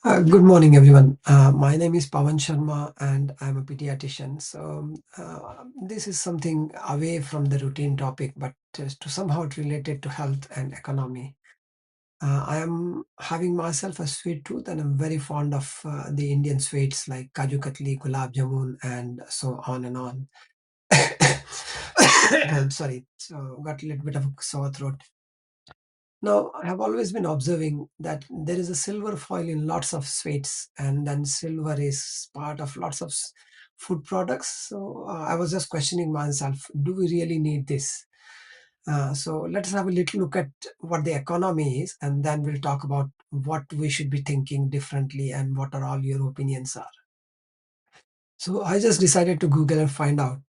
Good morning, everyone. My name is Pawan Sharma, and I'm a pediatrician. This is something away from the routine topic, but to somehow related to health and economy. I am having myself a sweet tooth, and I'm very fond of the Indian sweets like Kaju Katli, Gulab Jamun, and so on and on. I'm sorry, so got a little bit of a sore throat. Now, I have always been observing that there is a silver foil in lots of sweets, and then silver is part of lots of food products. I was just questioning myself, do we really need this? So, let's have a little look at what the economy is, and then we'll talk about what we should be thinking differently and what are all your opinions are. So I just decided to Google and find out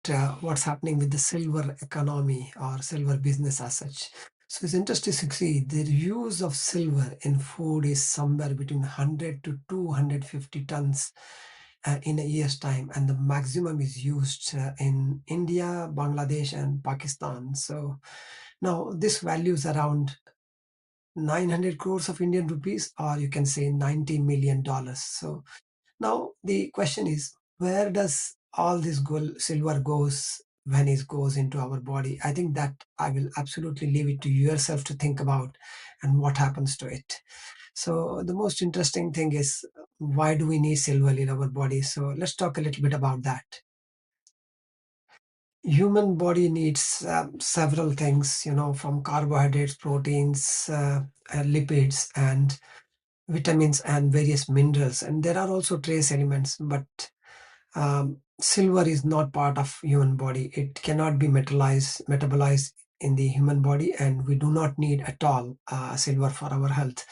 what's happening with the silver economy or silver business as such. So it's interesting to see the use of silver in food is somewhere between 100 to 250 tons in a year's time, and the maximum is used in India, Bangladesh, and Pakistan. So now this value is around 900 crores of Indian rupees, or you can say $90 million. So now the question is, where does all this gold, silver goes when it goes into our body? I think that I will absolutely leave it to yourself to think about and what happens to it. So the most interesting thing is, why do we need silver in our body? So let's talk a little bit about that. Human body needs several things, from carbohydrates, proteins, lipids, and vitamins and various minerals. And there are also trace elements, but silver is not part of human body. It cannot be metabolized in the human body, and we do not need at all silver for our health.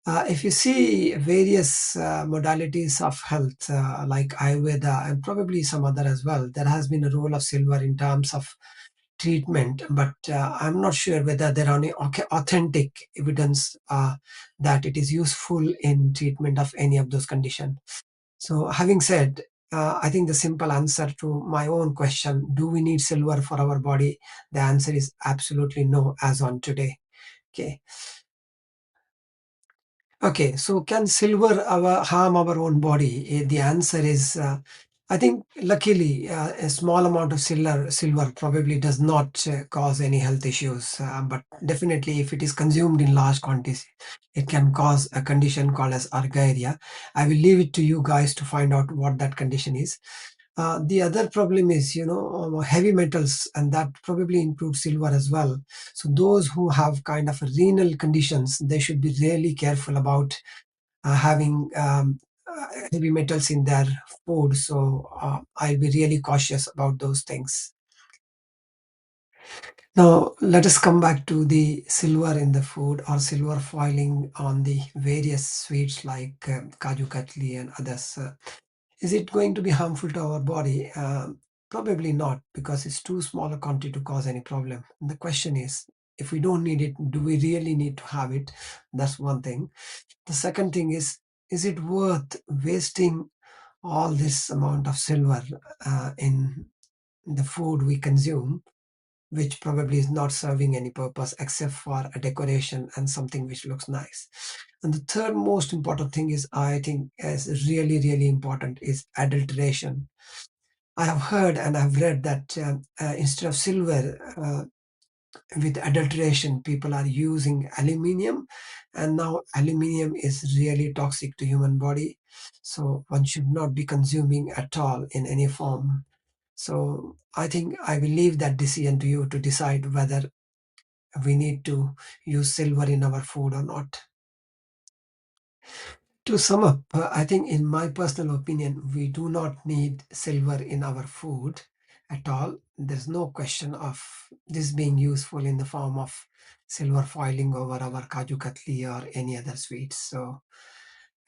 If you see various modalities of health, like Ayurveda and probably some other as well, there has been a role of silver in terms of treatment, but I'm not sure whether there are any authentic evidence that it is useful in treatment of any of those conditions. So, having said, I think the simple answer to my own question, do we need silver for our body? The answer is absolutely no, as on today. Okay. Okay, so can silver harm our own body? The answer is, I think, luckily, a small amount of silver probably does not cause any health issues. But definitely, if it is consumed in large quantities, it can cause a condition called as argyria. I will leave it to you guys to find out what that condition is. The other problem is, heavy metals, and that probably includes silver as well. So those who have kind of renal conditions, they should be really careful about having heavy metals in their food. So I'll be really cautious about those things. Now, let us come back to the silver in the food or silver foiling on the various sweets like Kaju Katli and others. Is it going to be harmful to our body? Probably not, because it's too small a quantity to cause any problem. The question is, if we don't need it, do we really need to have it? That's one thing. The second thing is it worth wasting all this amount of silver in the food we consume, which probably is not serving any purpose except for a decoration and something which looks nice? And the third most important thing is, I think, is really, really important, is adulteration. I have heard and I've read that instead of silver, with adulteration, people are using aluminium, and now aluminium is really toxic to human body. So one should not be consuming at all in any form. So I think I will leave that decision to you to decide whether we need to use silver in our food or not. To sum up, I think, in my personal opinion, we do not need silver in our food at all. There's no question of this being useful in the form of silver foiling over our kaju katli or any other sweets. So,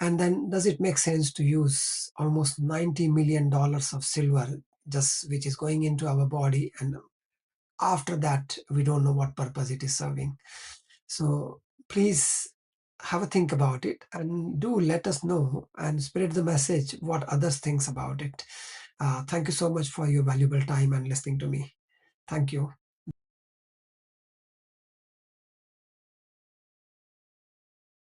and then does it make sense to use almost $90 million of silver just which is going into our body, and after that we don't know what purpose it is serving? So please have a think about it and do let us know and spread the message what others thinks about it. Thank you so much for your valuable time and listening to me. Thank you.